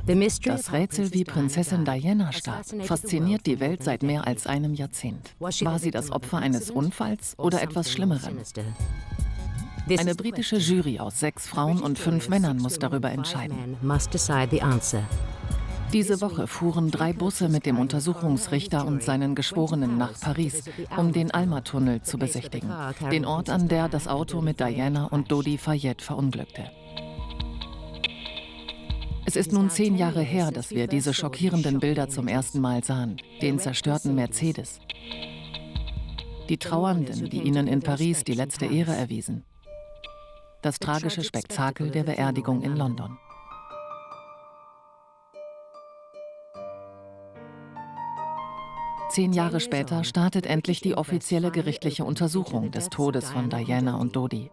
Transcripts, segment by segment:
Das Rätsel, wie Prinzessin Diana starb, fasziniert die Welt seit mehr als einem Jahrzehnt. War sie das Opfer eines Unfalls oder etwas Schlimmerem? Eine britische Jury aus 6 Frauen und 5 Männern muss darüber entscheiden. Diese Woche fuhren 3 Busse mit dem Untersuchungsrichter und seinen Geschworenen nach Paris, um den Alma-Tunnel zu besichtigen, den Ort, an der das Auto mit Diana und Dodi Fayed verunglückte. Es ist nun 10 Jahre her, dass wir diese schockierenden Bilder zum ersten Mal sahen, den zerstörten Mercedes. Die Trauernden, die ihnen in Paris die letzte Ehre erwiesen. Das tragische Spektakel der Beerdigung in London. Zehn Jahre später startet endlich die offizielle gerichtliche Untersuchung des Todes von Diana und Dodi.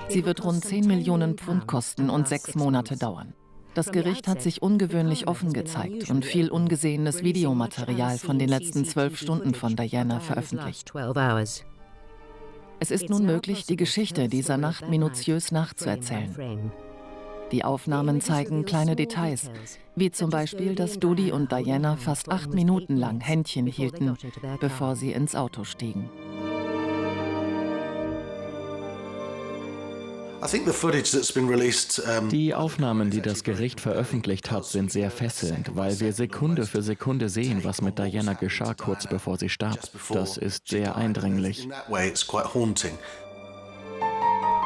Sie wird rund 10 Millionen Pfund kosten und 6 Monate dauern. Das Gericht hat sich ungewöhnlich offen gezeigt und viel ungesehenes Videomaterial von den letzten 12 Stunden von Diana veröffentlicht. Es ist nun möglich, die Geschichte dieser Nacht minutiös nachzuerzählen. Die Aufnahmen zeigen kleine Details, wie zum Beispiel, dass Dodi und Diana fast 8 Minuten lang Händchen hielten, bevor sie ins Auto stiegen. Die Aufnahmen, die das Gericht veröffentlicht hat, sind sehr fesselnd, weil wir Sekunde für Sekunde sehen, was mit Diana geschah, kurz bevor sie starb. Das ist sehr eindringlich.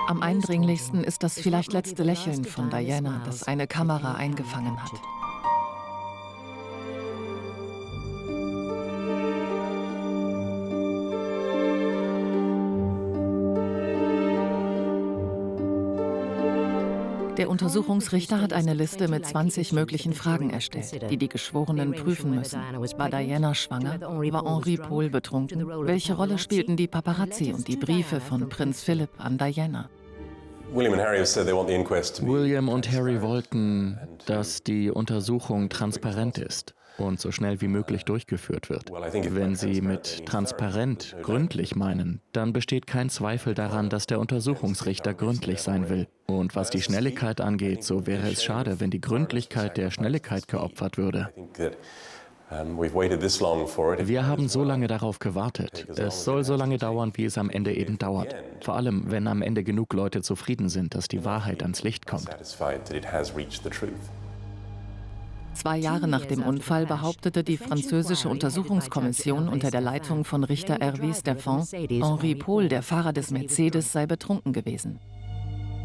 Am eindringlichsten ist das vielleicht letzte Lächeln von Diana, das eine Kamera eingefangen hat. Der Untersuchungsrichter hat eine Liste mit 20 möglichen Fragen erstellt, die die Geschworenen prüfen müssen. War Diana schwanger? War Henri Paul betrunken? Welche Rolle spielten die Paparazzi und die Briefe von Prinz Philipp an Diana? William und Harry wollten, dass die Untersuchung transparent ist und so schnell wie möglich durchgeführt wird. Wenn Sie mit transparent gründlich meinen, dann besteht kein Zweifel daran, dass der Untersuchungsrichter gründlich sein will. Und was die Schnelligkeit angeht, so wäre es schade, wenn die Gründlichkeit der Schnelligkeit geopfert würde. Wir haben so lange darauf gewartet. Es soll so lange dauern, wie es am Ende eben dauert. Vor allem, wenn am Ende genug Leute zufrieden sind, dass die Wahrheit ans Licht kommt. 2 Jahre nach dem Unfall behauptete die französische Untersuchungskommission unter der Leitung von Richter Hervé Stephan, Henri Paul, der Fahrer des Mercedes, sei betrunken gewesen.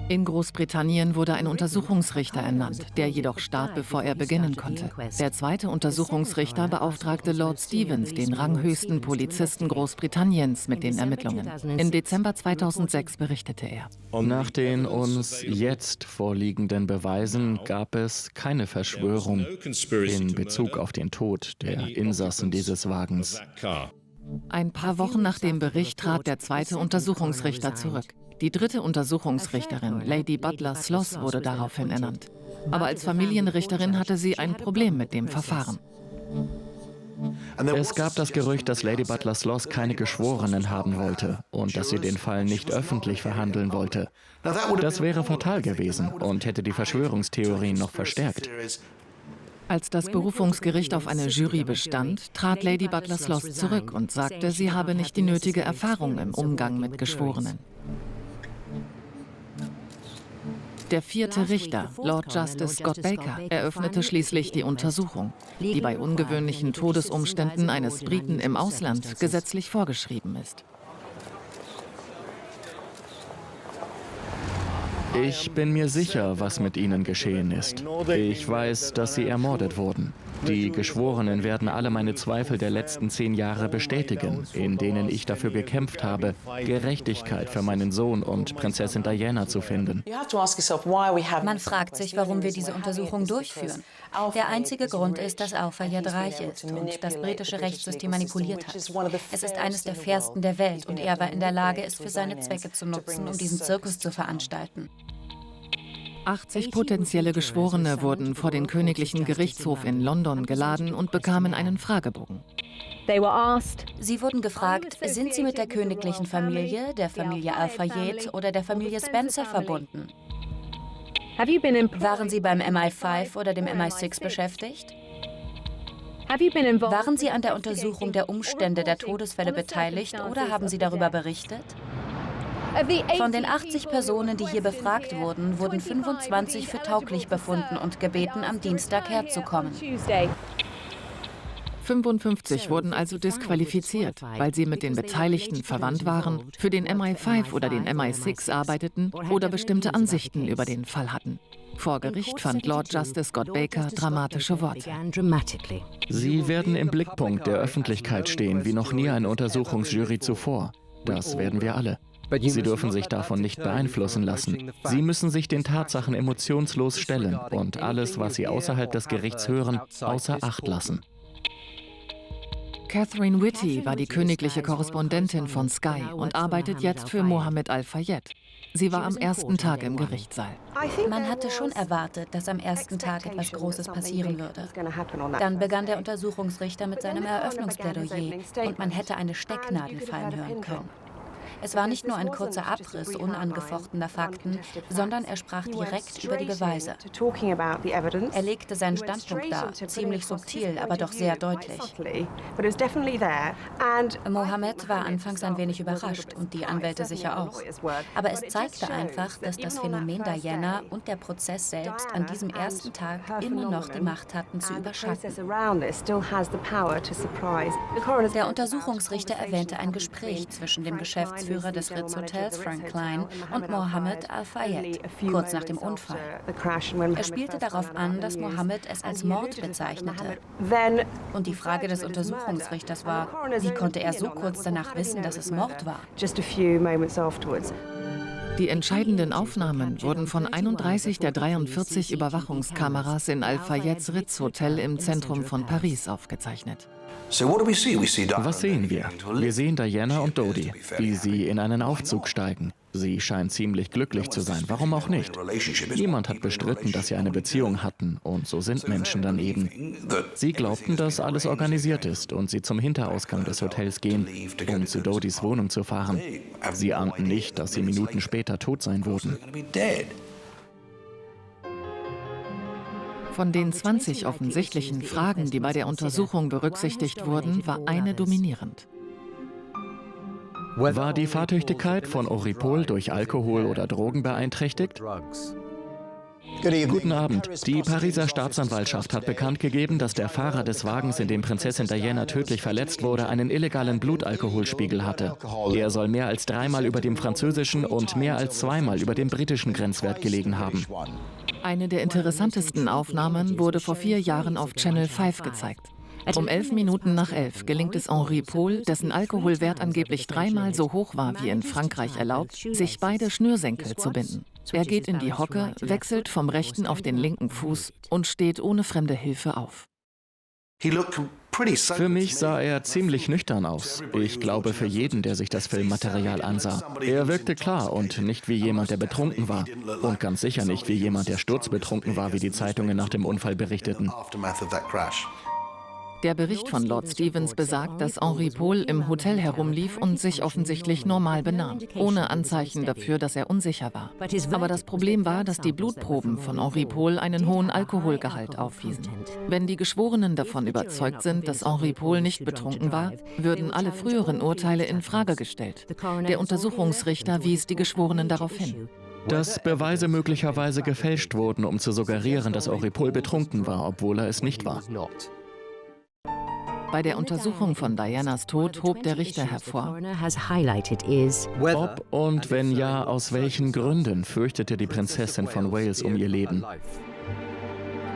In Großbritannien wurde ein Untersuchungsrichter ernannt, der jedoch starb, bevor er beginnen konnte. Der zweite Untersuchungsrichter beauftragte Lord Stevens, den ranghöchsten Polizisten Großbritanniens, mit den Ermittlungen. Im Dezember 2006 berichtete er. Nach den uns jetzt vorliegenden Beweisen gab es keine Verschwörung in Bezug auf den Tod der Insassen dieses Wagens. Ein paar Wochen nach dem Bericht trat der zweite Untersuchungsrichter zurück. Die dritte Untersuchungsrichterin, Lady Butler-Sloss, wurde daraufhin ernannt. Aber als Familienrichterin hatte sie ein Problem mit dem Verfahren. Es gab das Gerücht, dass Lady Butler-Sloss keine Geschworenen haben wollte und dass sie den Fall nicht öffentlich verhandeln wollte. Das wäre fatal gewesen und hätte die Verschwörungstheorien noch verstärkt. Als das Berufungsgericht auf eine Jury bestand, trat Lady Butler-Sloss zurück und sagte, sie habe nicht die nötige Erfahrung im Umgang mit Geschworenen. Der 4. Richter, Lord Justice Scott Baker, eröffnete schließlich die Untersuchung, die bei ungewöhnlichen Todesumständen eines Briten im Ausland gesetzlich vorgeschrieben ist. Ich bin mir sicher, was mit ihnen geschehen ist. Ich weiß, dass sie ermordet wurden. Die Geschworenen werden alle meine Zweifel der letzten 10 Jahre bestätigen, in denen ich dafür gekämpft habe, Gerechtigkeit für meinen Sohn und Prinzessin Diana zu finden. Man fragt sich, warum wir diese Untersuchung durchführen. Der einzige Grund ist, dass Al-Fayed reich ist und das britische Rechtssystem manipuliert hat. Es ist eines der fairsten der Welt und er war in der Lage, es für seine Zwecke zu nutzen, um diesen Zirkus zu veranstalten. 80 potenzielle Geschworene wurden vor den Königlichen Gerichtshof in London geladen und bekamen einen Fragebogen. Sie wurden gefragt, sind Sie mit der königlichen Familie, der Familie Al-Fayed oder der Familie Spencer verbunden? Waren Sie beim MI5 oder dem MI6 beschäftigt? Waren Sie an der Untersuchung der Umstände der Todesfälle beteiligt oder haben Sie darüber berichtet? Von den 80 Personen, die hier befragt wurden, wurden 25 für tauglich befunden und gebeten, am Dienstag herzukommen. 55 wurden also disqualifiziert, weil sie mit den Beteiligten verwandt waren, für den MI5 oder den MI6 arbeiteten oder bestimmte Ansichten über den Fall hatten. Vor Gericht fand Lord Justice Scott Baker dramatische Worte. Sie werden im Blickpunkt der Öffentlichkeit stehen, wie noch nie eine Untersuchungsjury zuvor. Das werden wir alle. Sie dürfen sich davon nicht beeinflussen lassen. Sie müssen sich den Tatsachen emotionslos stellen und alles, was Sie außerhalb des Gerichts hören, außer Acht lassen. Catherine Whitty war die königliche Korrespondentin von Sky und arbeitet jetzt für Mohammed Al-Fayed. Sie war am ersten Tag im Gerichtssaal. Man hatte schon erwartet, dass am ersten Tag etwas Großes passieren würde. Dann begann der Untersuchungsrichter mit seinem Eröffnungsplädoyer und man hätte eine Stecknadel fallen hören können. Es war nicht nur ein kurzer Abriss unangefochtener Fakten, sondern er sprach direkt über die Beweise. Er legte seinen Standpunkt dar, ziemlich subtil, aber doch sehr deutlich. Mohammed war anfangs ein wenig überrascht und die Anwälte sicher auch. Aber es zeigte einfach, dass das Phänomen Diana und der Prozess selbst an diesem ersten Tag immer noch die Macht hatten zu überschatten. Der Untersuchungsrichter erwähnte ein Gespräch zwischen dem Geschäftsführer des Ritz-Hotels Frank Klein und Mohammed Al-Fayed, kurz nach dem Unfall. Er spielte darauf an, dass Mohammed es als Mord bezeichnete. Und die Frage des Untersuchungsrichters war, wie konnte er so kurz danach wissen, dass es Mord war? Die entscheidenden Aufnahmen wurden von 31 der 43 Überwachungskameras in Al-Fayeds Ritz-Hotel im Zentrum von Paris aufgezeichnet. Was sehen wir? Wir sehen Diana und Dodi, wie sie in einen Aufzug steigen. Sie scheint ziemlich glücklich zu sein, warum auch nicht? Niemand hat bestritten, dass sie eine Beziehung hatten, und so sind Menschen dann eben. Sie glaubten, dass alles organisiert ist und sie zum Hinterausgang des Hotels gehen, um zu Dodis Wohnung zu fahren. Sie ahnten nicht, dass sie Minuten später tot sein würden. Von den 20 offensichtlichen Fragen, die bei der Untersuchung berücksichtigt wurden, war eine dominierend. War die Fahrtüchtigkeit von Oripol durch Alkohol oder Drogen beeinträchtigt? Guten Abend. Die Pariser Staatsanwaltschaft hat bekannt gegeben, dass der Fahrer des Wagens, in dem Prinzessin Diana tödlich verletzt wurde, einen illegalen Blutalkoholspiegel hatte. Er soll mehr als 3-mal über dem französischen und mehr als 2-mal über dem britischen Grenzwert gelegen haben. Eine der interessantesten Aufnahmen wurde vor 4 Jahren auf Channel 5 gezeigt. Um 11 Minuten nach 11 gelingt es Henri Paul, dessen Alkoholwert angeblich 3-mal so hoch war wie in Frankreich erlaubt, sich beide Schnürsenkel zu binden. Er geht in die Hocke, wechselt vom rechten auf den linken Fuß und steht ohne fremde Hilfe auf. Für mich sah er ziemlich nüchtern aus. Ich glaube, für jeden, der sich das Filmmaterial ansah. Er wirkte klar und nicht wie jemand, der betrunken war. Und ganz sicher nicht wie jemand, der sturzbetrunken war, wie die Zeitungen nach dem Unfall berichteten. Der Bericht von Lord Stevens besagt, dass Henri Paul im Hotel herumlief und sich offensichtlich normal benahm, ohne Anzeichen dafür, dass er unsicher war. Aber das Problem war, dass die Blutproben von Henri Paul einen hohen Alkoholgehalt aufwiesen. Wenn die Geschworenen davon überzeugt sind, dass Henri Paul nicht betrunken war, würden alle früheren Urteile in Frage gestellt. Der Untersuchungsrichter wies die Geschworenen darauf hin. Dass Beweise möglicherweise gefälscht wurden, um zu suggerieren, dass Henri Paul betrunken war, obwohl er es nicht war. Bei der Untersuchung von Dianas Tod hob der Richter hervor: Ob und wenn ja, aus welchen Gründen fürchtete die Prinzessin von Wales um ihr Leben?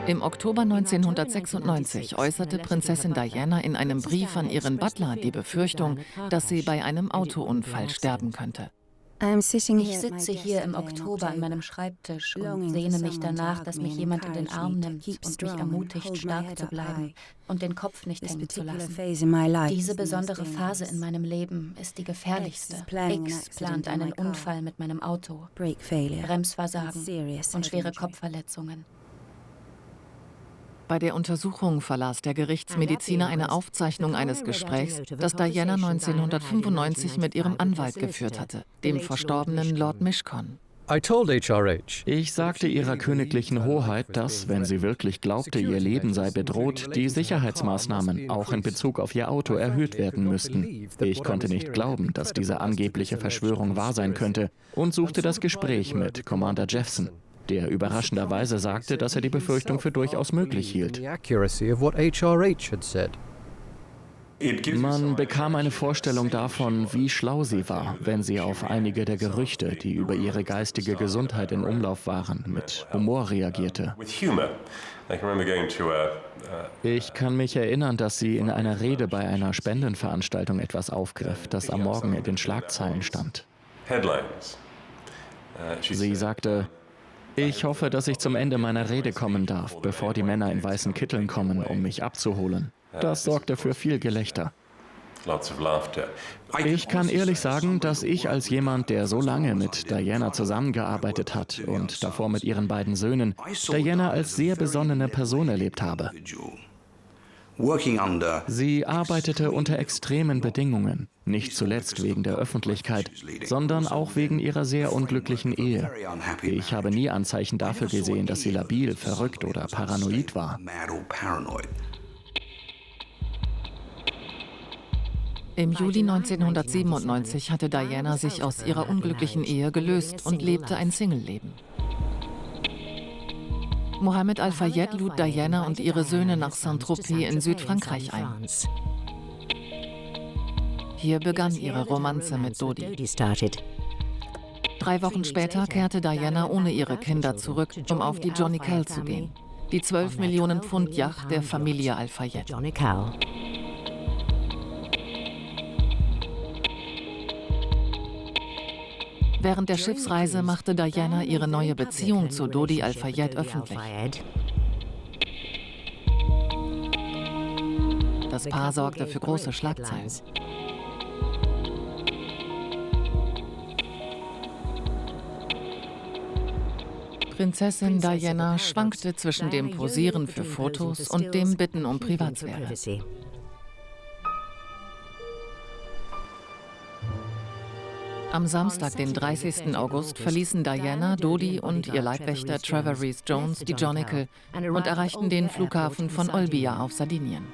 Im Oktober 1996 äußerte Prinzessin Diana in einem Brief an ihren Butler die Befürchtung, dass sie bei einem Autounfall sterben könnte. Ich sitze hier im Oktober an meinem Schreibtisch und sehne mich danach, dass mich jemand in den Arm nimmt und mich ermutigt, stark zu bleiben und den Kopf nicht hängen zu lassen. Diese besondere Phase in meinem Leben ist die gefährlichste. X plant einen Unfall mit meinem Auto, Bremsversagen und schwere Kopfverletzungen. Bei der Untersuchung verlas der Gerichtsmediziner eine Aufzeichnung eines Gesprächs, das Diana 1995 mit ihrem Anwalt geführt hatte, dem verstorbenen Lord Mishcon. Ich sagte ihrer königlichen Hoheit, dass, wenn sie wirklich glaubte, ihr Leben sei bedroht, die Sicherheitsmaßnahmen auch in Bezug auf ihr Auto erhöht werden müssten. Ich konnte nicht glauben, dass diese angebliche Verschwörung wahr sein könnte und suchte das Gespräch mit Commander Jephson, der überraschenderweise sagte, dass er die Befürchtung für durchaus möglich hielt. Man bekam eine Vorstellung davon, wie schlau sie war, wenn sie auf einige der Gerüchte, die über ihre geistige Gesundheit in Umlauf waren, mit Humor reagierte. Ich kann mich erinnern, dass sie in einer Rede bei einer Spendenveranstaltung etwas aufgriff, das am Morgen in den Schlagzeilen stand. Sie sagte: Ich hoffe, dass ich zum Ende meiner Rede kommen darf, bevor die Männer in weißen Kitteln kommen, um mich abzuholen. Das sorgte für viel Gelächter. Ich kann ehrlich sagen, dass ich als jemand, der so lange mit Diana zusammengearbeitet hat und davor mit ihren beiden Söhnen, Diana als sehr besonnene Person erlebt habe. Sie arbeitete unter extremen Bedingungen, nicht zuletzt wegen der Öffentlichkeit, sondern auch wegen ihrer sehr unglücklichen Ehe. Ich habe nie Anzeichen dafür gesehen, dass sie labil, verrückt oder paranoid war. Im Juli 1997 hatte Diana sich aus ihrer unglücklichen Ehe gelöst und lebte ein Singleleben. Mohammed Al-Fayed lud Diana und ihre Söhne nach Saint-Tropez in Südfrankreich ein. Hier begann ihre Romanze mit Dodi. 3 Wochen später kehrte Diana ohne ihre Kinder zurück, um auf die Johnny Call zu gehen, die 12 Millionen Pfund Yacht der Familie Al-Fayed. Während der Schiffsreise machte Diana ihre neue Beziehung zu Dodi Al-Fayed öffentlich. Das Paar sorgte für große Schlagzeilen. Prinzessin Diana schwankte zwischen dem Posieren für Fotos und dem Bitten um Privatsphäre. Am Samstag, den 30. August, verließen Diana, Dodi und ihr Leibwächter Trevor Rees-Jones die Jonica und erreichten den Flughafen von Olbia auf Sardinien.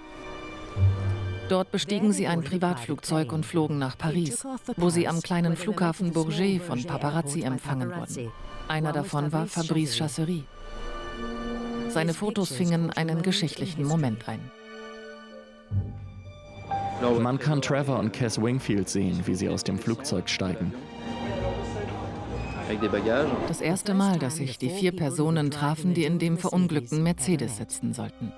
Dort bestiegen sie ein Privatflugzeug und flogen nach Paris, wo sie am kleinen Flughafen Bourget von Paparazzi empfangen wurden. Einer davon war Fabrice Chasseri. Seine Fotos fingen einen geschichtlichen Moment ein. Man kann Trevor und Cass Wingfield sehen, wie sie aus dem Flugzeug steigen. Das erste Mal, dass sich die 4 Personen trafen, die in dem verunglückten Mercedes sitzen sollten.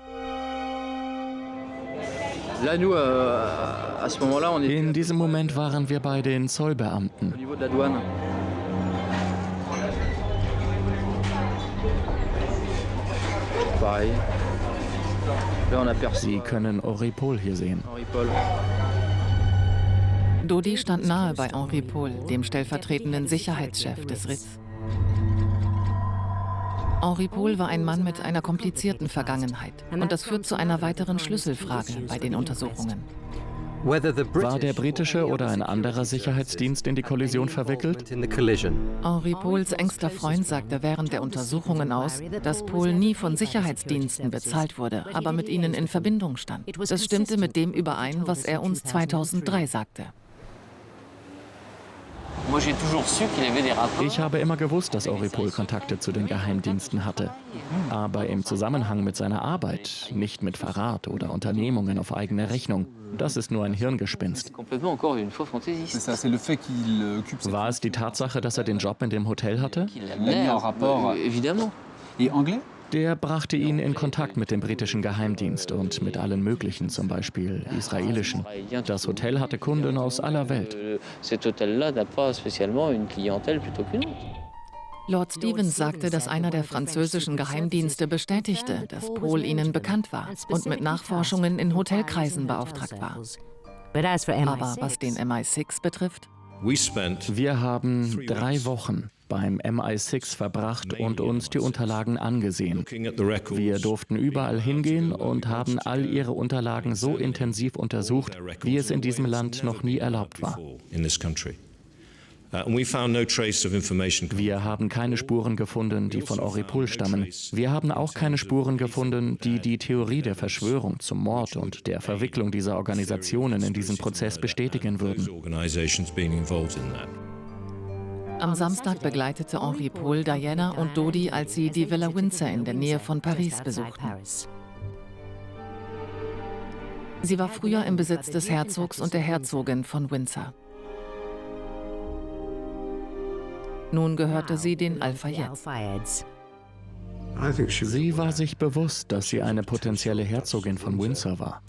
In diesem Moment waren wir bei den Zollbeamten. Sie können Henri Paul hier sehen. Dodi stand nahe bei Henri Paul, dem stellvertretenden Sicherheitschef des Ritz. Henri Paul war ein Mann mit einer komplizierten Vergangenheit. Und das führt zu einer weiteren Schlüsselfrage bei den Untersuchungen. War der britische oder ein anderer Sicherheitsdienst in die Kollision verwickelt? Henri Pauls engster Freund sagte während der Untersuchungen aus, dass Paul nie von Sicherheitsdiensten bezahlt wurde, aber mit ihnen in Verbindung stand. Das stimmte mit dem überein, was er uns 2003 sagte. Ich habe immer gewusst, dass Henri Paul Kontakte zu den Geheimdiensten hatte. Aber im Zusammenhang mit seiner Arbeit, nicht mit Verrat oder Unternehmungen auf eigene Rechnung. Das ist nur ein Hirngespinst. War es die Tatsache, dass er den Job in dem Hotel hatte? Der brachte ihn in Kontakt mit dem britischen Geheimdienst und mit allen möglichen, zum Beispiel israelischen. Das Hotel hatte Kunden aus aller Welt. Lord Stevens sagte, dass einer der französischen Geheimdienste bestätigte, dass Paul ihnen bekannt war und mit Nachforschungen in Hotelkreisen beauftragt war. Aber was den MI6 betrifft? Wir haben 3 Wochen beim MI6 verbracht und uns die Unterlagen angesehen. Wir durften überall hingehen und haben all ihre Unterlagen so intensiv untersucht, wie es in diesem Land noch nie erlaubt war. Wir haben keine Spuren gefunden, die von Henri Pohl stammen. Wir haben auch keine Spuren gefunden, die die Theorie der Verschwörung zum Mord und der Verwicklung dieser Organisationen in diesen Prozess bestätigen würden. Am Samstag begleitete Henri Pohl Diana und Dodi, als sie die Villa Windsor in der Nähe von Paris besuchten. Sie war früher im Besitz des Herzogs und der Herzogin von Windsor. Nun gehörte sie den Al-Fayeds. Sie war sich bewusst, dass sie eine potenzielle Herzogin von Windsor war.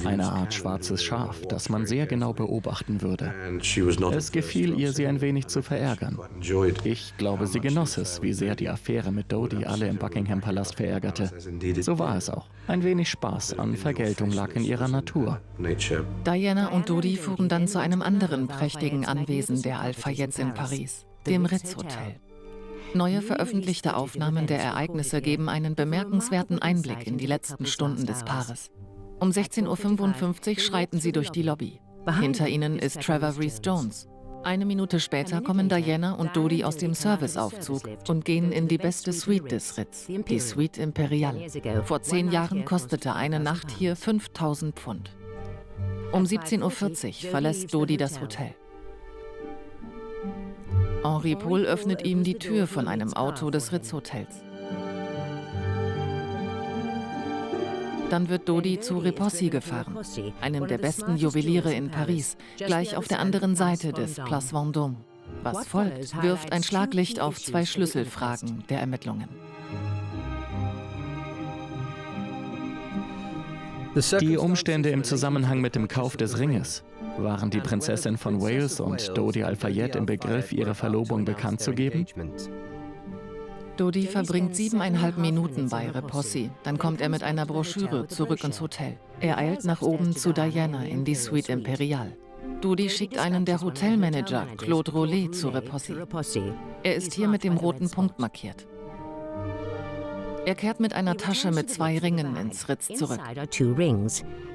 Eine Art schwarzes Schaf, das man sehr genau beobachten würde. Es gefiel ihr, sie ein wenig zu verärgern. Ich glaube, sie genoss es, wie sehr die Affäre mit Dodi alle im Buckingham-Palast verärgerte. So war es auch. Ein wenig Spaß an Vergeltung lag in ihrer Natur. Diana und Dodi fuhren dann zu einem anderen prächtigen Anwesen der Al-Fayeds in Paris, dem Ritz-Hotel. Neue veröffentlichte Aufnahmen der Ereignisse geben einen bemerkenswerten Einblick in die letzten Stunden des Paares. Um 16:55 Uhr schreiten sie durch die Lobby. Hinter ihnen ist Trevor Rhys-Jones. Eine Minute später kommen Diana und Dodi aus dem Serviceaufzug und gehen in die beste Suite des Ritz, die Suite Imperial. Vor 10 Jahren kostete eine Nacht hier 5.000 Pfund. Um 17:40 Uhr verlässt Dodi das Hotel. Henri Pohl öffnet ihm die Tür von einem Auto des Ritz-Hotels. Dann wird Dodi zu Repossi gefahren, einem der besten Juweliere in Paris, gleich auf der anderen Seite des Place Vendôme. Was folgt, wirft ein Schlaglicht auf 2 Schlüsselfragen der Ermittlungen. Die Umstände im Zusammenhang mit dem Kauf des Ringes. Waren die Prinzessin von Wales und Dodi Al-Fayed im Begriff, ihre Verlobung bekannt zu geben? Dodi verbringt 7,5 Minuten bei Repossi. Dann kommt er mit einer Broschüre zurück ins Hotel. Er eilt nach oben zu Diana in die Suite Imperial. Dodi schickt einen der Hotelmanager, Claude Rollet, zu Repossi. Er ist hier mit dem roten Punkt markiert. Er kehrt mit einer Tasche mit 2 Ringen ins Ritz zurück.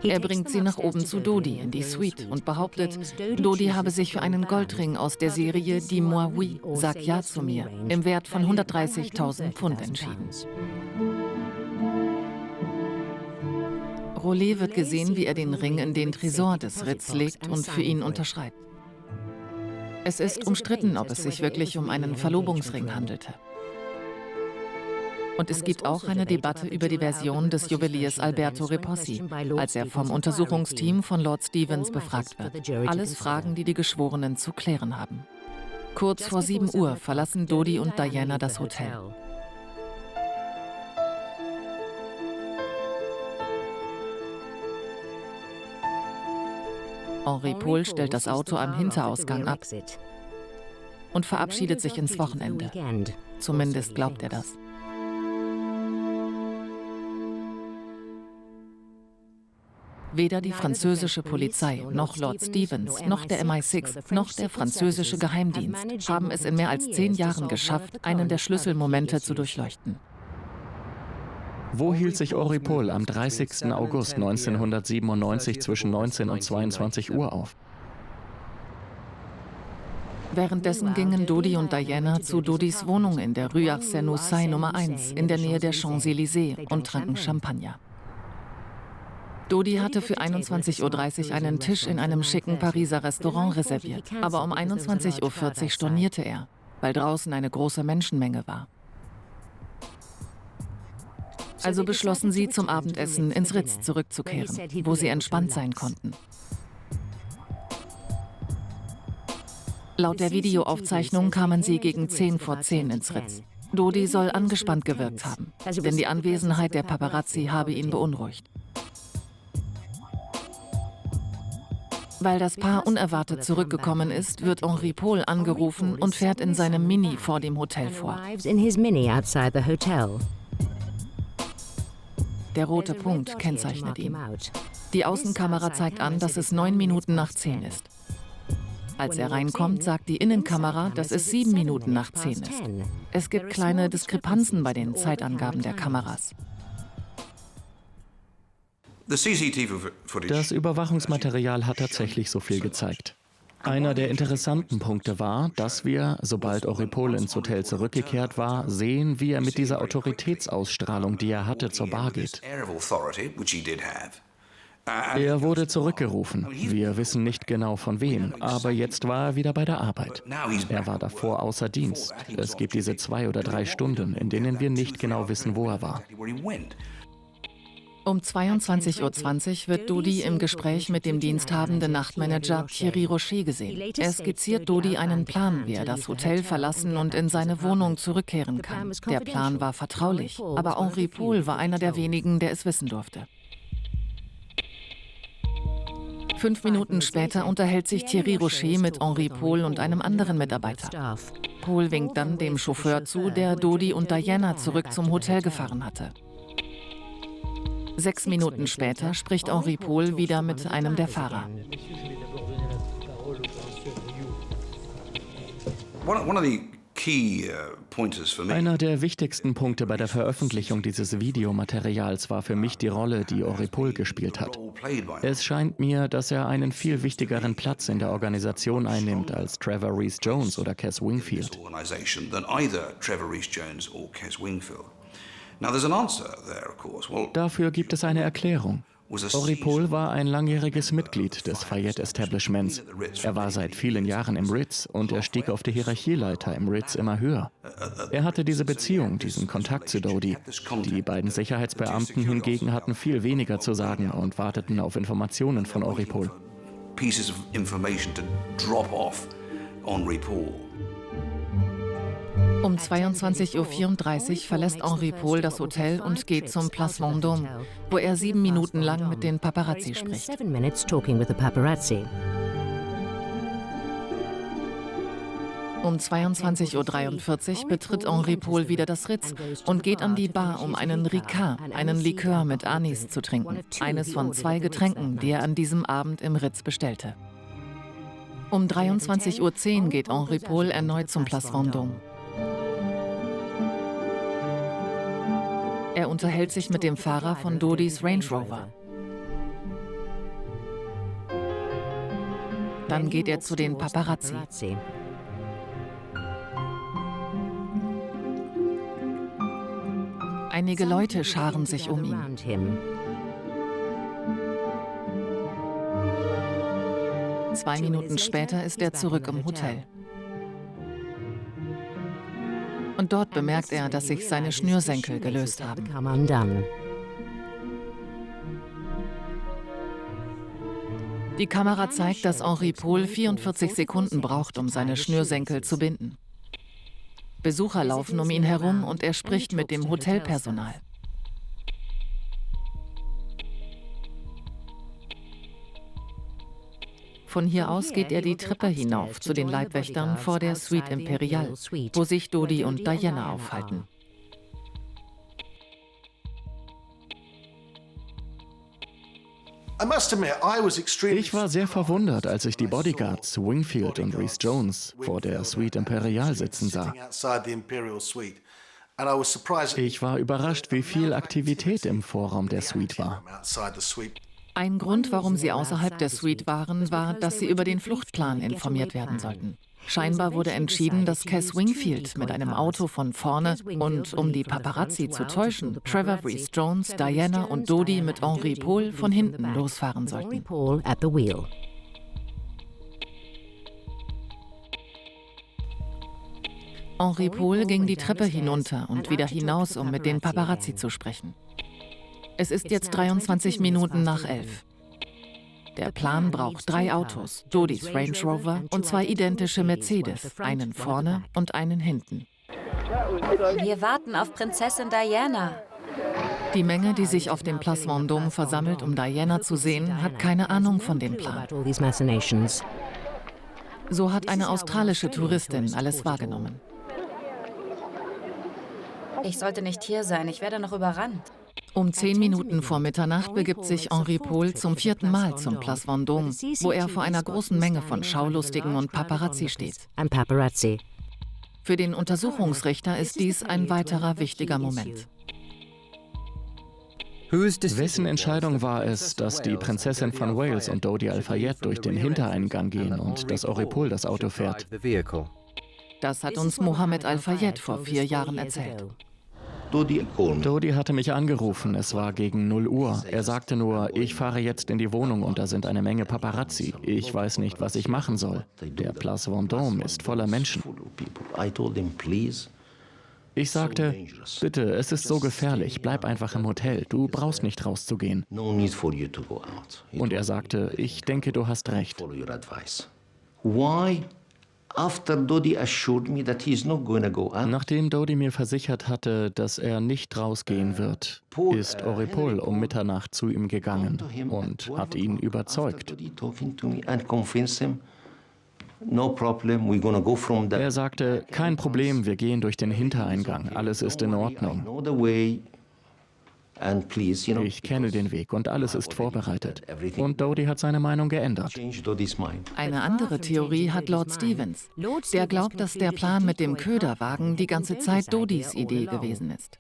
Er bringt sie nach oben zu Dodi in die Suite und behauptet, Dodi habe sich für einen Goldring aus der Serie Dis-moi oui, sag ja zu mir, im Wert von 130.000 Pfund entschieden. Rollet wird gesehen, wie er den Ring in den Tresor des Ritz legt und für ihn unterschreibt. Es ist umstritten, ob es sich wirklich um einen Verlobungsring handelte. Und es gibt auch eine Debatte über die Version des Juweliers Alberto Repossi, als er vom Untersuchungsteam von Lord Stevens befragt wird. Alles Fragen, die die Geschworenen zu klären haben. Kurz vor 7 Uhr verlassen Dodi und Diana das Hotel. Henri Pohl stellt das Auto am Hinterausgang ab und verabschiedet sich ins Wochenende. Zumindest glaubt er das. Weder die französische Polizei, noch Lord Stevens, noch der MI6, noch der französische Geheimdienst haben es in mehr als 10 Jahren geschafft, einen der Schlüsselmomente zu durchleuchten. Wo hielt sich Henri Pohl am 30. August 1997 zwischen 19 und 22 Uhr auf? Währenddessen gingen Dodi und Diana zu Dodis Wohnung in der Rue Arsène-Houssaye Nummer 1 in der Nähe der Champs-Élysées und tranken Champagner. Dodi hatte für 21:30 Uhr einen Tisch in einem schicken Pariser Restaurant reserviert. Aber um 21:40 Uhr stornierte er, weil draußen eine große Menschenmenge war. Also beschlossen sie, zum Abendessen ins Ritz zurückzukehren, wo sie entspannt sein konnten. Laut der Videoaufzeichnung kamen sie gegen 10:10 ins Ritz. Dodi soll angespannt gewirkt haben, denn die Anwesenheit der Paparazzi habe ihn beunruhigt. Weil das Paar unerwartet zurückgekommen ist, wird Henri Pohl angerufen und fährt in seinem Mini vor dem Hotel vor. Der rote Punkt kennzeichnet ihn. Die Außenkamera zeigt an, dass es 9 Minuten nach 10 ist. Als er reinkommt, sagt die Innenkamera, dass es 7 Minuten nach 10 ist. Es gibt kleine Diskrepanzen bei den Zeitangaben der Kameras. Das Überwachungsmaterial hat tatsächlich so viel gezeigt. Einer der interessanten Punkte war, dass wir, sobald Henri Paul ins Hotel zurückgekehrt war, sehen, wie er mit dieser Autoritätsausstrahlung, die er hatte, zur Bar geht. Er wurde zurückgerufen. Wir wissen nicht genau von wem, aber jetzt war er wieder bei der Arbeit. Er war davor außer Dienst. Es gibt diese 2 oder 3 Stunden, in denen wir nicht genau wissen, wo er war. Um 22:20 Uhr wird Dodi im Gespräch mit dem diensthabenden Nachtmanager Thierry Rocher gesehen. Er skizziert Dodi einen Plan, wie er das Hotel verlassen und in seine Wohnung zurückkehren kann. Der Plan war vertraulich, aber Henri Paul war einer der wenigen, der es wissen durfte. 5 Minuten später unterhält sich Thierry Rocher mit Henri Paul und einem anderen Mitarbeiter. Paul winkt dann dem Chauffeur zu, der Dodi und Diana zurück zum Hotel gefahren hatte. 6 Minuten später spricht Henri Paul wieder mit einem der Fahrer. Einer der wichtigsten Punkte bei der Veröffentlichung dieses Videomaterials war für mich die Rolle, die Henri Paul gespielt hat. Es scheint mir, dass er einen viel wichtigeren Platz in der Organisation einnimmt als Trevor Rees-Jones oder Kes Wingfield. Dafür gibt es eine Erklärung. Henri Paul war ein langjähriges Mitglied des Fayette-Establishments. Er war seit vielen Jahren im Ritz und er stieg auf der Hierarchieleiter im Ritz immer höher. Er hatte diese Beziehung, diesen Kontakt zu Dodi. Die beiden Sicherheitsbeamten hingegen hatten viel weniger zu sagen und warteten auf Informationen von Henri Paul. Um 22:34 Uhr verlässt Henri Paul das Hotel und geht zum Place Vendôme, wo er 7 Minuten lang mit den Paparazzi spricht. Um 22:43 Uhr betritt Henri Paul wieder das Ritz und geht an die Bar, um einen Ricard, einen Likör mit Anis, zu trinken. Eines von 2 Getränken, die er an diesem Abend im Ritz bestellte. Um 23:10 Uhr geht Henri Paul erneut zum Place Vendôme. Er unterhält sich mit dem Fahrer von Dodis Range Rover. Dann geht er zu den Paparazzi. Einige Leute scharen sich um ihn. 2 Minuten später ist er zurück im Hotel. Und dort bemerkt er, dass sich seine Schnürsenkel gelöst haben. Die Kamera zeigt, dass Henri Paul 44 Sekunden braucht, um seine Schnürsenkel zu binden. Besucher laufen um ihn herum und er spricht mit dem Hotelpersonal. Von hier aus geht er die Treppe hinauf zu den Leibwächtern vor der Suite Imperial, wo sich Dodi und Diana aufhalten. Ich war sehr verwundert, als ich die Bodyguards Wingfield und Rees-Jones vor der Suite Imperial sitzen sah. Ich war überrascht, wie viel Aktivität im Vorraum der Suite war. Ein Grund, warum sie außerhalb der Suite waren, war, dass sie über den Fluchtplan informiert werden sollten. Scheinbar wurde entschieden, dass Kes Wingfield mit einem Auto von vorne und, um die Paparazzi zu täuschen, Trevor Rees-Jones, Diana und Dodi mit Henri Paul von hinten losfahren sollten. Henri Paul ging die Treppe hinunter und wieder hinaus, um mit den Paparazzi zu sprechen. Es ist jetzt 23 Minuten nach 11. Der Plan braucht 3 Autos, Dodis Range Rover und 2 identische Mercedes, einen vorne und einen hinten. Wir warten auf Prinzessin Diana. Die Menge, die sich auf dem Place Vendôme versammelt, um Diana zu sehen, hat keine Ahnung von dem Plan. So hat eine australische Touristin alles wahrgenommen. Ich sollte nicht hier sein, ich werde noch überrannt. Um 10 Minuten vor Mitternacht begibt sich Henri Paul zum 4. Mal zum Place Vendôme, wo er vor einer großen Menge von Schaulustigen und Paparazzi steht. Für den Untersuchungsrichter ist dies ein weiterer wichtiger Moment. Wessen Entscheidung war es, dass die Prinzessin von Wales und Dodi Al-Fayed durch den Hintereingang gehen und dass Henri Paul das Auto fährt? Das hat uns Mohammed Al-Fayed vor 4 Jahren erzählt. Dodi hatte mich angerufen, es war gegen 0 Uhr. Er sagte nur, ich fahre jetzt in die Wohnung und da sind eine Menge Paparazzi. Ich weiß nicht, was ich machen soll. Der Place Vendôme ist voller Menschen. Ich sagte, bitte, es ist so gefährlich, bleib einfach im Hotel, du brauchst nicht rauszugehen. Und er sagte, ich denke, du hast recht. Nachdem Dodi mir versichert hatte, dass er nicht rausgehen wird, ist Henri Paul um Mitternacht zu ihm gegangen und hat ihn überzeugt. Er sagte, kein Problem, wir gehen durch den Hintereingang, alles ist in Ordnung. Ich kenne den Weg und alles ist vorbereitet. Und Dodi hat seine Meinung geändert. Eine andere Theorie hat Lord Stevens. Der glaubt, dass der Plan mit dem Köderwagen die ganze Zeit Dodis Idee gewesen ist.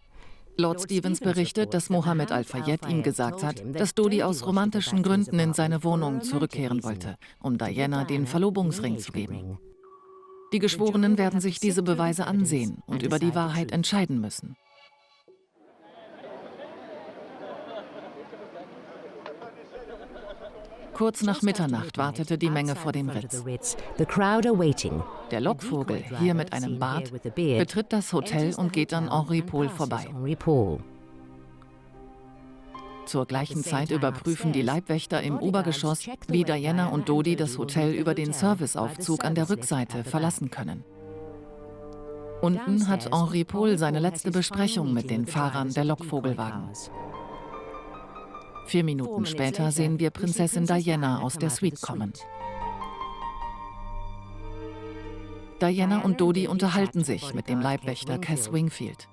Lord Stevens berichtet, dass Mohammed Al-Fayed ihm gesagt hat, dass Dodi aus romantischen Gründen in seine Wohnung zurückkehren wollte, um Diana den Verlobungsring zu geben. Die Geschworenen werden sich diese Beweise ansehen und über die Wahrheit entscheiden müssen. Kurz nach Mitternacht wartete die Menge vor dem Ritz. Der Lockvogel, hier mit einem Bart, betritt das Hotel und geht an Henri Paul vorbei. Zur gleichen Zeit überprüfen die Leibwächter im Obergeschoss, wie Diana und Dodi das Hotel über den Serviceaufzug an der Rückseite verlassen können. Unten hat Henri Paul seine letzte Besprechung mit den Fahrern der Lockvogelwagen. 4 Minuten später sehen wir Prinzessin Diana aus der Suite kommen. Diana und Dodi unterhalten sich mit dem Leibwächter Cass Wingfield.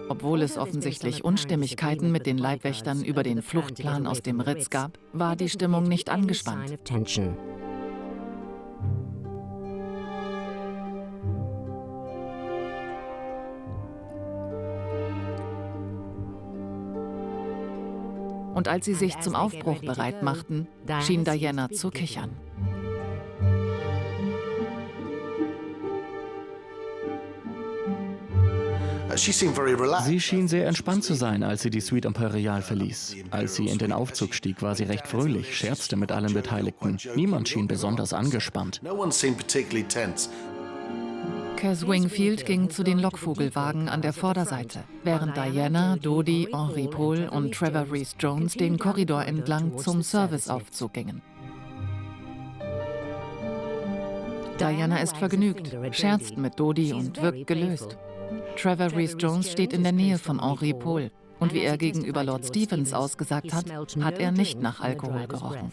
Obwohl es offensichtlich Unstimmigkeiten mit den Leibwächtern über den Fluchtplan aus dem Ritz gab, war die Stimmung nicht angespannt. Und als sie sich zum Aufbruch bereit machten, schien Diana zu kichern. Sie schien sehr entspannt zu sein, als sie die Suite Imperial verließ. Als sie in den Aufzug stieg, war sie recht fröhlich, scherzte mit allen Beteiligten. Niemand schien besonders angespannt. Cass Wingfield ging zu den Lockvogelwagen an der Vorderseite, während Diana, Dodi, Henri Paul und Trevor Rhys-Jones den Korridor entlang zum Serviceaufzug gingen. Diana ist vergnügt, scherzt mit Dodi und wirkt gelöst. Trevor Rhys-Jones steht in der Nähe von Henri Paul und wie er gegenüber Lord Stevens ausgesagt hat, hat er nicht nach Alkohol gerochen.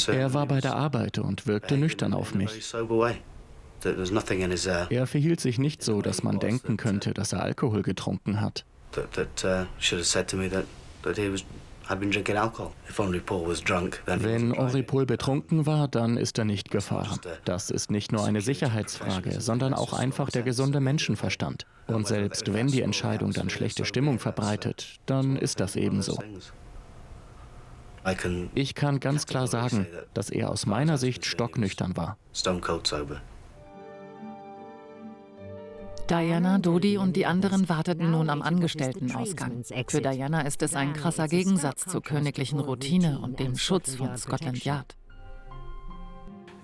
Er war bei der Arbeit und wirkte nüchtern auf mich. Er verhielt sich nicht so, dass man denken könnte, dass er Alkohol getrunken hat. Wenn Henri Paul betrunken war, dann ist er nicht gefahren. Das ist nicht nur eine Sicherheitsfrage, sondern auch einfach der gesunde Menschenverstand. Und selbst wenn die Entscheidung dann schlechte Stimmung verbreitet, dann ist das ebenso. Ich kann ganz klar sagen, dass er aus meiner Sicht stocknüchtern war. Diana, Dodi und die anderen warteten nun am Angestelltenausgang. Für Diana ist es ein krasser Gegensatz zur königlichen Routine und dem Schutz von Scotland Yard.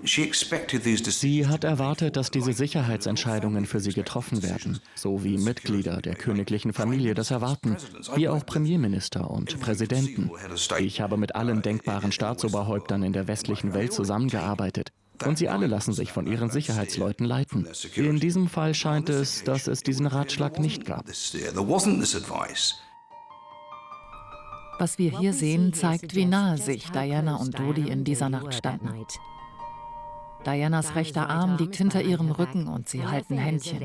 Sie hat erwartet, dass diese Sicherheitsentscheidungen für sie getroffen werden, so wie Mitglieder der königlichen Familie das erwarten, wie auch Premierminister und Präsidenten. Ich habe mit allen denkbaren Staatsoberhäuptern in der westlichen Welt zusammengearbeitet. Und sie alle lassen sich von ihren Sicherheitsleuten leiten. In diesem Fall scheint es, dass es diesen Ratschlag nicht gab. Was wir hier sehen, zeigt, wie nahe sich Diana und Dodi in dieser Nacht standen. Dianas rechter Arm liegt hinter ihrem Rücken und sie halten Händchen.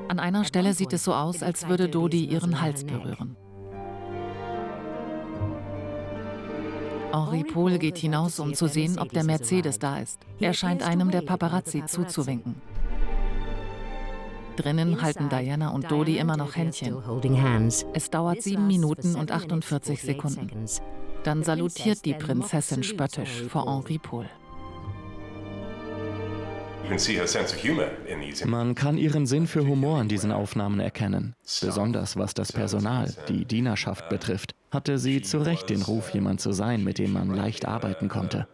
An einer Stelle sieht es so aus, als würde Dodi ihren Hals berühren. Henri Paul geht hinaus, um zu sehen, ob der Mercedes da ist. Er scheint einem der Paparazzi zuzuwinken. Drinnen halten Diana und Dodi immer noch Händchen. Es dauert 7 Minuten und 48 Sekunden. Dann salutiert die Prinzessin spöttisch vor Henri Paul. Man kann ihren Sinn für Humor in diesen Aufnahmen erkennen. Besonders was das Personal, die Dienerschaft betrifft, hatte sie zu Recht den Ruf, jemand zu sein, mit dem man leicht arbeiten konnte.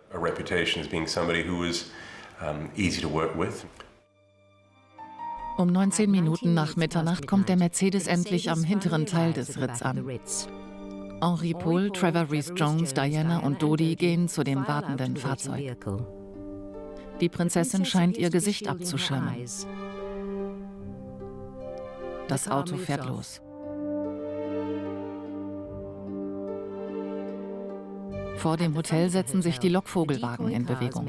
Um 19 Minuten nach Mitternacht kommt der Mercedes endlich am hinteren Teil des Ritz an. Henri Paul, Trevor Rees-Jones, Diana und Dodi gehen zu dem wartenden Fahrzeug. Die Prinzessin scheint ihr Gesicht abzuschirmen. Das Auto fährt los. Vor dem Hotel setzen sich die Lockvogelwagen in Bewegung.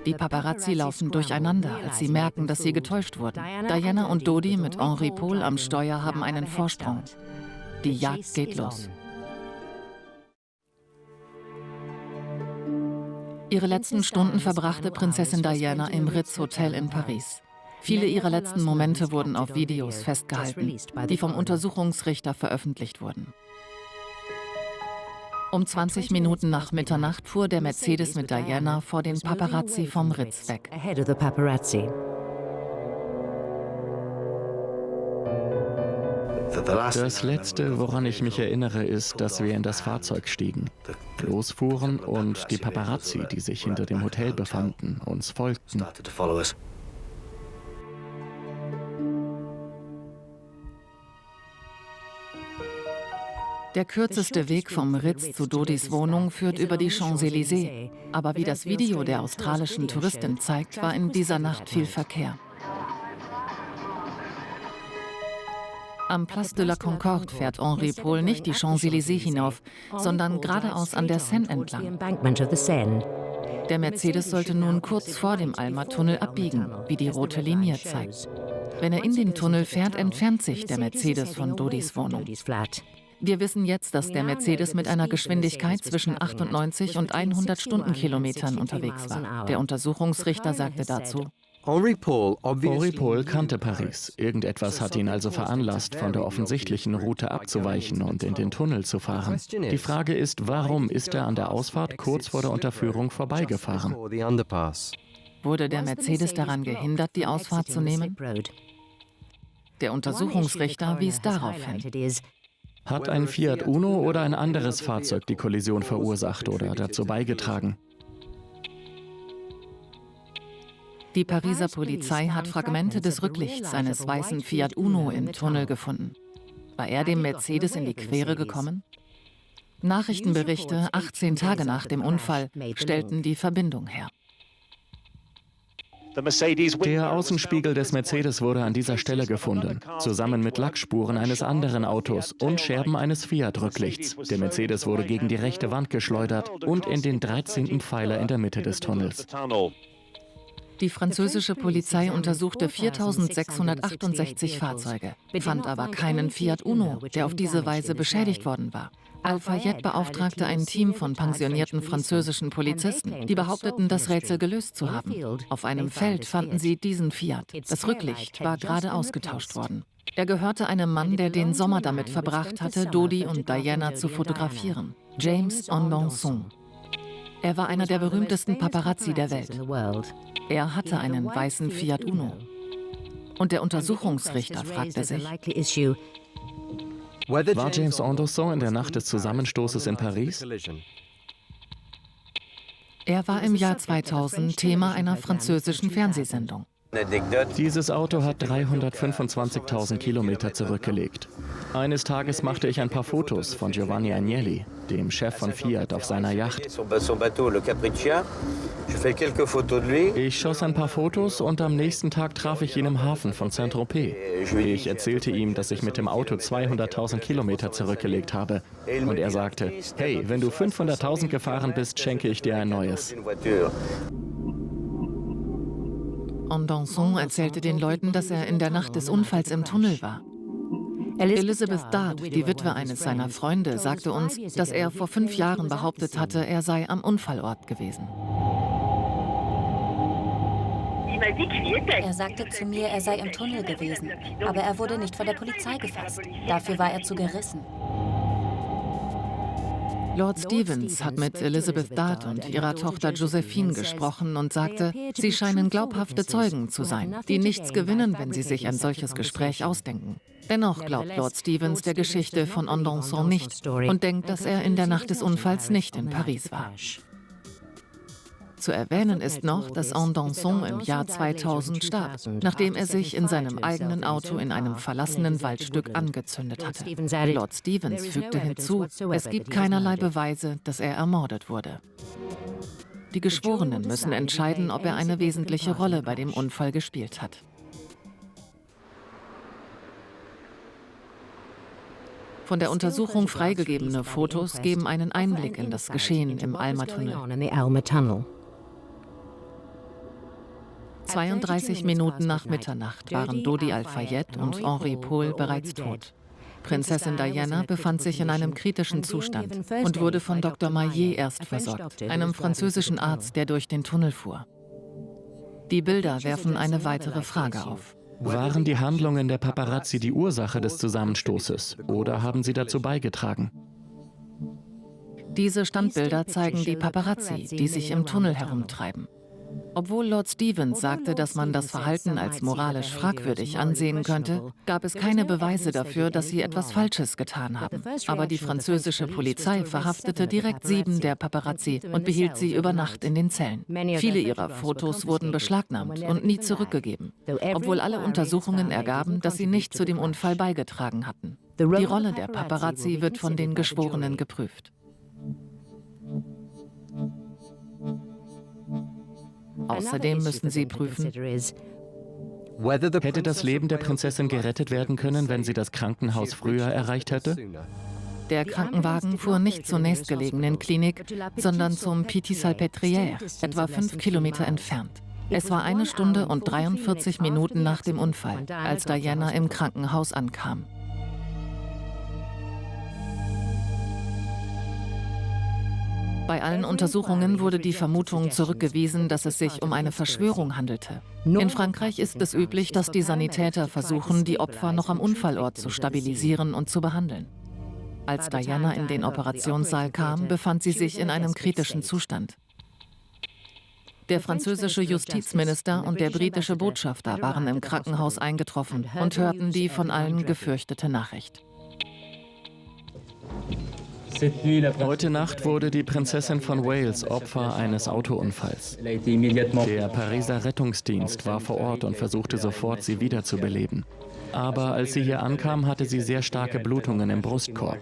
Die Paparazzi laufen durcheinander, als sie merken, dass sie getäuscht wurden. Diana und Dodi mit Henri Paul am Steuer haben einen Vorsprung. Die Jagd geht los. Ihre letzten Stunden verbrachte Prinzessin Diana im Ritz Hotel in Paris. Viele ihrer letzten Momente wurden auf Videos festgehalten, die vom Untersuchungsrichter veröffentlicht wurden. Um 20 Minuten nach Mitternacht fuhr der Mercedes mit Diana vor den Paparazzi vom Ritz weg. Das Letzte, woran ich mich erinnere, ist, dass wir in das Fahrzeug stiegen, losfuhren und die Paparazzi, die sich hinter dem Hotel befanden, uns folgten. Der kürzeste Weg vom Ritz zu Dodis Wohnung führt über die Champs-Élysées. Aber wie das Video der australischen Touristin zeigt, war in dieser Nacht viel Verkehr. Am Place de la Concorde fährt Henri Paul nicht die Champs-Élysées hinauf, sondern geradeaus an der Seine entlang. Der Mercedes sollte nun kurz vor dem Alma-Tunnel abbiegen, wie die rote Linie zeigt. Wenn er in den Tunnel fährt, entfernt sich der Mercedes von Dodis Wohnung. Wir wissen jetzt, dass der Mercedes mit einer Geschwindigkeit zwischen 98 und 100 Stundenkilometern unterwegs war. Der Untersuchungsrichter sagte dazu: Henri Paul kannte Paris. Irgendetwas hat ihn also veranlasst, von der offensichtlichen Route abzuweichen und in den Tunnel zu fahren. Die Frage ist, warum ist er an der Ausfahrt kurz vor der Unterführung vorbeigefahren? Wurde der Mercedes daran gehindert, die Ausfahrt zu nehmen? Der Untersuchungsrichter wies darauf hin. Hat ein Fiat Uno oder ein anderes Fahrzeug die Kollision verursacht oder dazu beigetragen? Die Pariser Polizei hat Fragmente des Rücklichts eines weißen Fiat Uno im Tunnel gefunden. War er dem Mercedes in die Quere gekommen? Nachrichtenberichte 18 Tage nach dem Unfall stellten die Verbindung her. Der Außenspiegel des Mercedes wurde an dieser Stelle gefunden, zusammen mit Lackspuren eines anderen Autos und Scherben eines Fiat-Rücklichts. Der Mercedes wurde gegen die rechte Wand geschleudert und in den 13. Pfeiler in der Mitte des Tunnels. Die französische Polizei untersuchte 4.668 Fahrzeuge, fand aber keinen Fiat Uno, der auf diese Weise beschädigt worden war. Al-Fayed beauftragte ein Team von pensionierten französischen Polizisten, die behaupteten, das Rätsel gelöst zu haben. Auf einem Feld fanden sie diesen Fiat. Das Rücklicht war gerade ausgetauscht worden. Er gehörte einem Mann, der den Sommer damit verbracht hatte, Dodi und Diana zu fotografieren. James Andonson. Er war einer der berühmtesten Paparazzi der Welt. Er hatte einen weißen Fiat Uno. Und der Untersuchungsrichter fragte sich: War James Andonson in der Nacht des Zusammenstoßes in Paris? Er war im Jahr 2000 Thema einer französischen Fernsehsendung. Dieses Auto hat 325.000 Kilometer zurückgelegt. Eines Tages machte ich ein paar Fotos von Giovanni Agnelli, dem Chef von Fiat, auf seiner Yacht. Ich schoss ein paar Fotos und am nächsten Tag traf ich ihn im Hafen von Saint-Tropez. Ich erzählte ihm, dass ich mit dem Auto 200.000 Kilometer zurückgelegt habe. Und er sagte: Hey, wenn du 500.000 gefahren bist, schenke ich dir ein neues. Andonson erzählte den Leuten, dass er in der Nacht des Unfalls im Tunnel war. Elizabeth Dart, die Witwe eines seiner Freunde, sagte uns, dass er vor 5 Jahren behauptet hatte, er sei am Unfallort gewesen. Er sagte zu mir, er sei im Tunnel gewesen, aber er wurde nicht von der Polizei gefasst. Dafür war er zu gerissen. Lord Stevens hat mit Elizabeth Dart und ihrer Tochter Josephine gesprochen und sagte, sie scheinen glaubhafte Zeugen zu sein, die nichts gewinnen, wenn sie sich ein solches Gespräch ausdenken. Dennoch glaubt Lord Stevens der Geschichte von Andonson nicht und denkt, dass er in der Nacht des Unfalls nicht in Paris war. Zu erwähnen ist noch, dass Andonson im Jahr 2000 starb, nachdem er sich in seinem eigenen Auto in einem verlassenen Waldstück angezündet hatte. Lord Stevens fügte hinzu, es gibt keinerlei Beweise, dass er ermordet wurde. Die Geschworenen müssen entscheiden, ob er eine wesentliche Rolle bei dem Unfall gespielt hat. Von der Untersuchung freigegebene Fotos geben einen Einblick in das Geschehen im Alma-Tunnel. 32 Minuten nach Mitternacht waren Dodi Al-Fayed und Henri Paul bereits tot. Prinzessin Diana befand sich in einem kritischen Zustand und wurde von Dr. Maillet erst versorgt, einem französischen Arzt, der durch den Tunnel fuhr. Die Bilder werfen eine weitere Frage auf. Waren die Handlungen der Paparazzi die Ursache des Zusammenstoßes oder haben sie dazu beigetragen? Diese Standbilder zeigen die Paparazzi, die sich im Tunnel herumtreiben. Obwohl Lord Stevens sagte, dass man das Verhalten als moralisch fragwürdig ansehen könnte, gab es keine Beweise dafür, dass sie etwas Falsches getan haben. Aber die französische Polizei verhaftete direkt 7 der Paparazzi und behielt sie über Nacht in den Zellen. Viele ihrer Fotos wurden beschlagnahmt und nie zurückgegeben, obwohl alle Untersuchungen ergaben, dass sie nicht zu dem Unfall beigetragen hatten. Die Rolle der Paparazzi wird von den Geschworenen geprüft. Außerdem müssen sie prüfen, hätte das Leben der Prinzessin gerettet werden können, wenn sie das Krankenhaus früher erreicht hätte? Der Krankenwagen fuhr nicht zur nächstgelegenen Klinik, sondern zum Piti-Salpêtrière, etwa 5 Kilometer entfernt. Es war 1 Stunde und 43 Minuten nach dem Unfall, als Diana im Krankenhaus ankam. Bei allen Untersuchungen wurde die Vermutung zurückgewiesen, dass es sich um eine Verschwörung handelte. In Frankreich ist es üblich, dass die Sanitäter versuchen, die Opfer noch am Unfallort zu stabilisieren und zu behandeln. Als Diana in den Operationssaal kam, befand sie sich in einem kritischen Zustand. Der französische Justizminister und der britische Botschafter waren im Krankenhaus eingetroffen und hörten die von allen gefürchtete Nachricht. Heute Nacht wurde die Prinzessin von Wales Opfer eines Autounfalls. Der Pariser Rettungsdienst war vor Ort und versuchte sofort, sie wiederzubeleben. Aber als sie hier ankam, hatte sie sehr starke Blutungen im Brustkorb.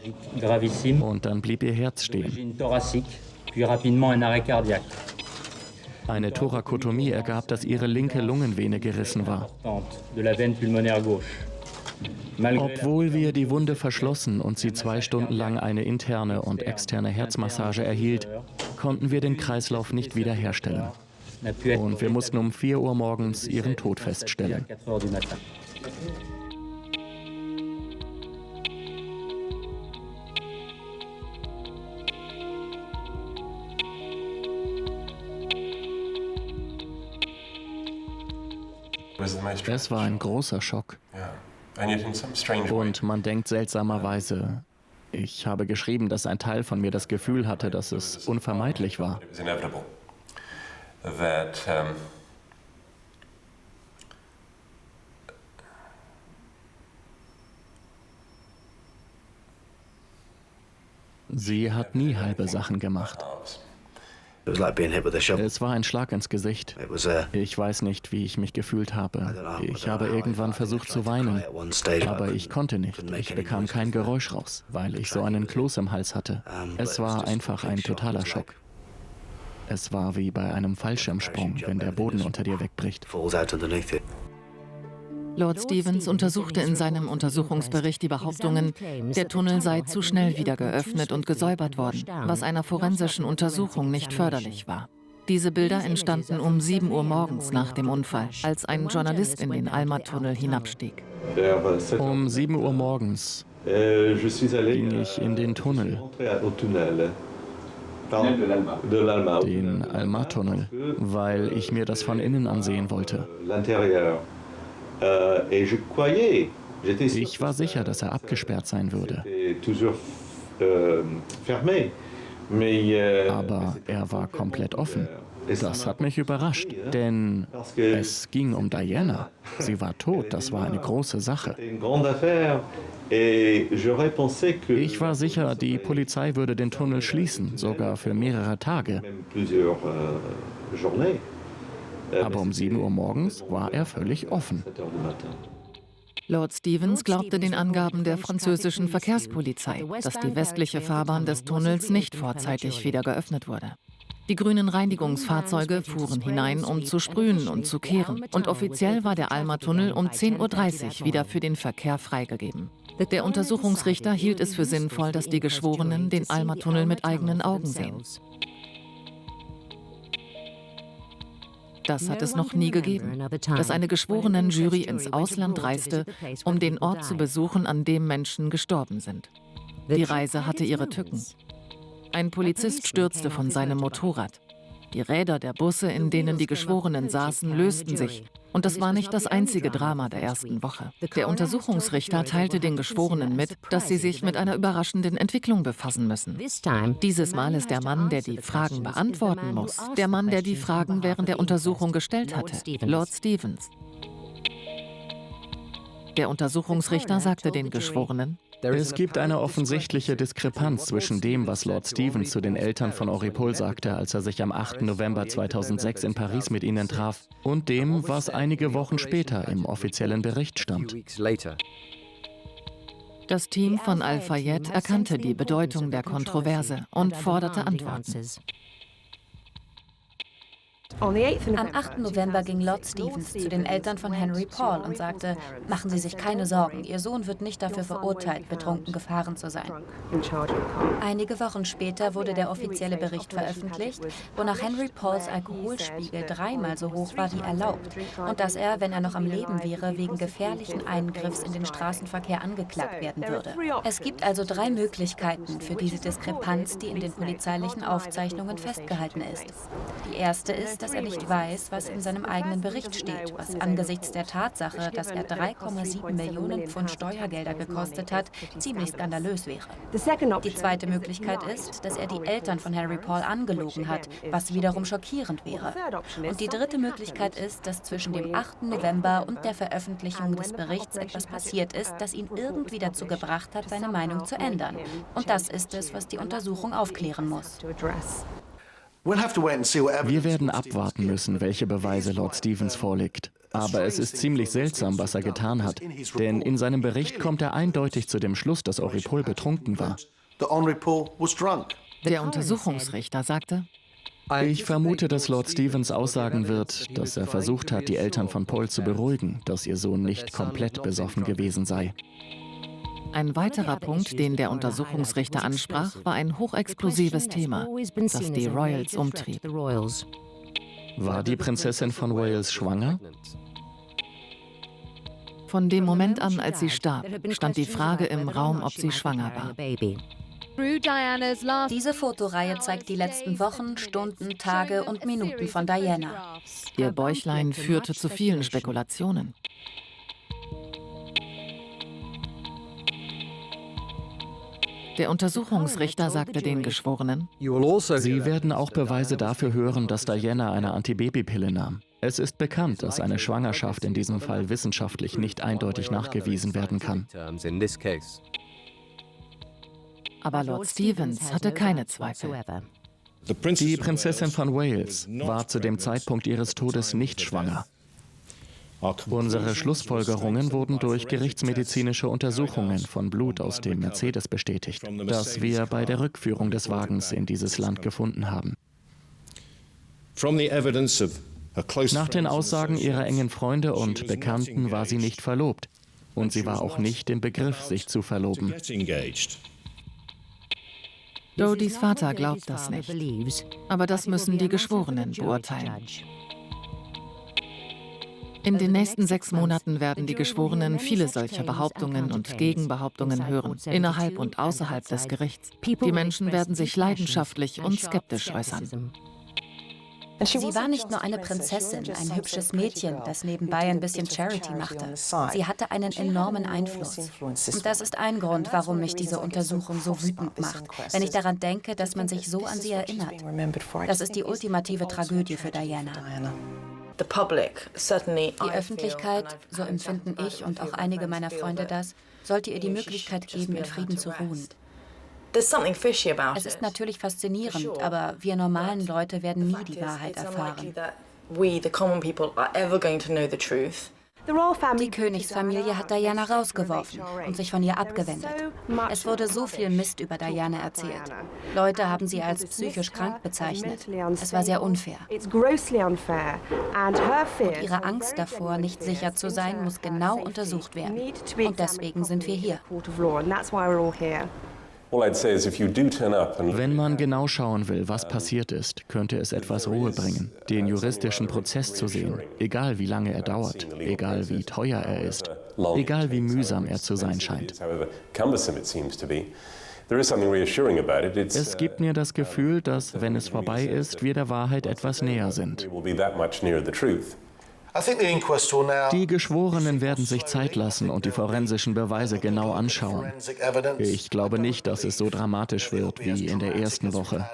Und dann blieb ihr Herz stehen. Eine Thorakotomie ergab, dass ihre linke Lungenvene gerissen war. Obwohl wir die Wunde verschlossen und sie 2 Stunden lang eine interne und externe Herzmassage erhielt, konnten wir den Kreislauf nicht wiederherstellen. Und wir mussten um 4 Uhr morgens ihren Tod feststellen. Es war ein großer Schock. Und man denkt seltsamerweise, ich habe geschrieben, dass ein Teil von mir das Gefühl hatte, dass es unvermeidlich war. Sie hat nie halbe Sachen gemacht. Es war ein Schlag ins Gesicht. Ich weiß nicht, wie ich mich gefühlt habe. Ich habe irgendwann versucht zu weinen, aber ich konnte nicht. Ich bekam kein Geräusch raus, weil ich so einen Kloß im Hals hatte. Es war einfach ein totaler Schock. Es war wie bei einem Fallschirmsprung, wenn der Boden unter dir wegbricht. Lord Stevens untersuchte in seinem Untersuchungsbericht die Behauptungen, der Tunnel sei zu schnell wieder geöffnet und gesäubert worden, was einer forensischen Untersuchung nicht förderlich war. Diese Bilder entstanden um 7 Uhr morgens nach dem Unfall, als ein Journalist in den Alma-Tunnel hinabstieg. Um 7 Uhr morgens ging ich in den Tunnel. den Alma-Tunnel, weil ich mir das von innen ansehen wollte. Ich war sicher, dass er abgesperrt sein würde. Aber er war komplett offen. Das hat mich überrascht, denn es ging um Diana. Sie war tot, das war eine große Sache. Ich war sicher, die Polizei würde den Tunnel schließen, sogar für mehrere Tage. Aber um 7 Uhr morgens war er völlig offen. Lord Stevens glaubte den Angaben der französischen Verkehrspolizei, dass die westliche Fahrbahn des Tunnels nicht vorzeitig wieder geöffnet wurde. Die grünen Reinigungsfahrzeuge fuhren hinein, um zu sprühen und zu kehren. Und offiziell war der Alma-Tunnel um 10:30 Uhr wieder für den Verkehr freigegeben. Der Untersuchungsrichter hielt es für sinnvoll, dass die Geschworenen den Alma-Tunnel mit eigenen Augen sehen. Das hat es noch nie gegeben, dass eine Geschworenenjury ins Ausland reiste, um den Ort zu besuchen, an dem Menschen gestorben sind. Die Reise hatte ihre Tücken. Ein Polizist stürzte von seinem Motorrad. Die Räder der Busse, in denen die Geschworenen saßen, lösten sich. Und das war nicht das einzige Drama der ersten Woche. Der Untersuchungsrichter teilte den Geschworenen mit, dass sie sich mit einer überraschenden Entwicklung befassen müssen. Dieses Mal ist der Mann, der die Fragen beantworten muss, der Mann, der die Fragen während der Untersuchung gestellt hatte, Lord Stevens. Der Untersuchungsrichter sagte den Geschworenen: Es gibt eine offensichtliche Diskrepanz zwischen dem, was Lord Stevens zu den Eltern von Henri Paul sagte, als er sich am 8. November 2006 in Paris mit ihnen traf, und dem, was einige Wochen später im offiziellen Bericht stand. Das Team von Al-Fayed erkannte die Bedeutung der Kontroverse und forderte Antworten. Am 8. November ging Lord Stevens zu den Eltern von Henri Paul und sagte: Machen Sie sich keine Sorgen, Ihr Sohn wird nicht dafür verurteilt, betrunken gefahren zu sein. Einige Wochen später wurde der offizielle Bericht veröffentlicht, wonach Henri Pauls Alkoholspiegel 3-mal so hoch war wie erlaubt und dass er, wenn er noch am Leben wäre, wegen gefährlichen Eingriffs in den Straßenverkehr angeklagt werden würde. Es gibt also 3 Möglichkeiten für diese Diskrepanz, die in den polizeilichen Aufzeichnungen festgehalten ist. Die erste ist, dass er nicht weiß, was in seinem eigenen Bericht steht, was angesichts der Tatsache, dass er 3,7 Millionen Pfund Steuergelder gekostet hat, ziemlich skandalös wäre. Die zweite Möglichkeit ist, dass er die Eltern von Henri Paul angelogen hat, was wiederum schockierend wäre. Und die dritte Möglichkeit ist, dass zwischen dem 8. November und der Veröffentlichung des Berichts etwas passiert ist, das ihn irgendwie dazu gebracht hat, seine Meinung zu ändern. Und das ist es, was die Untersuchung aufklären muss. Wir werden abwarten müssen, welche Beweise Lord Stevens vorlegt. Aber es ist ziemlich seltsam, was er getan hat. Denn in seinem Bericht kommt er eindeutig zu dem Schluss, dass Henri Paul betrunken war. Der Untersuchungsrichter sagte: Ich vermute, dass Lord Stevens aussagen wird, dass er versucht hat, die Eltern von Paul zu beruhigen, dass ihr Sohn nicht komplett besoffen gewesen sei. Ein weiterer Punkt, den der Untersuchungsrichter ansprach, war ein hochexplosives Thema, das die Royals umtrieb. War die Prinzessin von Wales schwanger? Von dem Moment an, als sie starb, stand die Frage im Raum, ob sie schwanger war. Diese Fotoreihe zeigt die letzten Wochen, Stunden, Tage und Minuten von Diana. Ihr Bäuchlein führte zu vielen Spekulationen. Der Untersuchungsrichter sagte den Geschworenen: Sie werden auch Beweise dafür hören, dass Diana eine Antibabypille nahm. Es ist bekannt, dass eine Schwangerschaft in diesem Fall wissenschaftlich nicht eindeutig nachgewiesen werden kann. Aber Lord Stevens hatte keine Zweifel. Die Prinzessin von Wales war zu dem Zeitpunkt ihres Todes nicht schwanger. Unsere Schlussfolgerungen wurden durch gerichtsmedizinische Untersuchungen von Blut aus dem Mercedes bestätigt, das wir bei der Rückführung des Wagens in dieses Land gefunden haben. Nach den Aussagen ihrer engen Freunde und Bekannten war sie nicht verlobt und sie war auch nicht im Begriff, sich zu verloben. Dodys Vater glaubt das nicht, aber das müssen die Geschworenen beurteilen. In den nächsten 6 Monaten werden die Geschworenen viele solcher Behauptungen und Gegenbehauptungen hören, innerhalb und außerhalb des Gerichts. Die Menschen werden sich leidenschaftlich und skeptisch äußern. Sie war nicht nur eine Prinzessin, ein hübsches Mädchen, das nebenbei ein bisschen Charity machte. Sie hatte einen enormen Einfluss. Und das ist ein Grund, warum mich diese Untersuchung so wütend macht, wenn ich daran denke, dass man sich so an sie erinnert. Das ist die ultimative Tragödie für Diana. Die Öffentlichkeit, so empfinden ich und auch einige meiner Freunde das, sollte ihr die Möglichkeit geben, in Frieden zu ruhen. Es ist natürlich faszinierend, aber wir normalen Leute werden nie die Wahrheit erfahren. Die Königsfamilie hat Diana rausgeworfen und sich von ihr abgewendet. Es wurde so viel Mist über Diana erzählt. Leute haben sie als psychisch krank bezeichnet. Es war sehr unfair. Und ihre Angst davor, nicht sicher zu sein, muss genau untersucht werden. Und deswegen sind wir hier. Wenn man genau schauen will, was passiert ist, könnte es etwas Ruhe bringen, den juristischen Prozess zu sehen, egal wie lange er dauert, egal wie teuer er ist, egal wie mühsam er zu sein scheint. Es gibt mir das Gefühl, dass, wenn es vorbei ist, wir der Wahrheit etwas näher sind. Die Geschworenen werden sich Zeit lassen und die forensischen Beweise genau anschauen. Ich glaube nicht, dass es so dramatisch wird wie in der ersten Woche.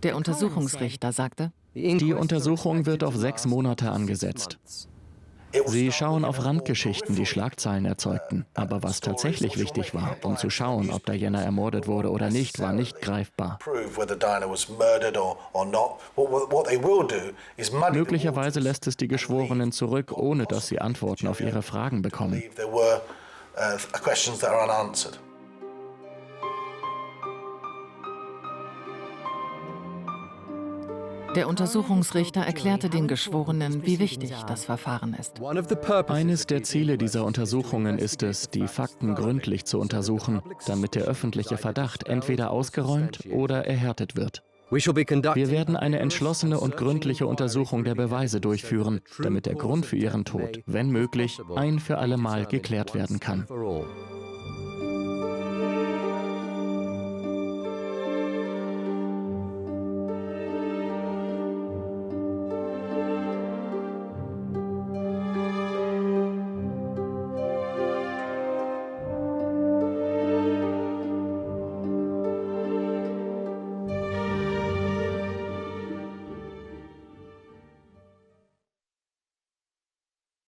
Der Untersuchungsrichter sagte: Die Untersuchung wird auf 6 Monate angesetzt. Sie schauen auf Randgeschichten, die Schlagzeilen erzeugten. Aber was tatsächlich wichtig war, um zu schauen, ob Diana ermordet wurde oder nicht, war nicht greifbar. Möglicherweise lässt es die Geschworenen zurück, ohne dass sie Antworten auf ihre Fragen bekommen. Der Untersuchungsrichter erklärte den Geschworenen, wie wichtig das Verfahren ist. Eines der Ziele dieser Untersuchungen ist es, die Fakten gründlich zu untersuchen, damit der öffentliche Verdacht entweder ausgeräumt oder erhärtet wird. Wir werden eine entschlossene und gründliche Untersuchung der Beweise durchführen, damit der Grund für ihren Tod, wenn möglich, ein für alle Mal geklärt werden kann.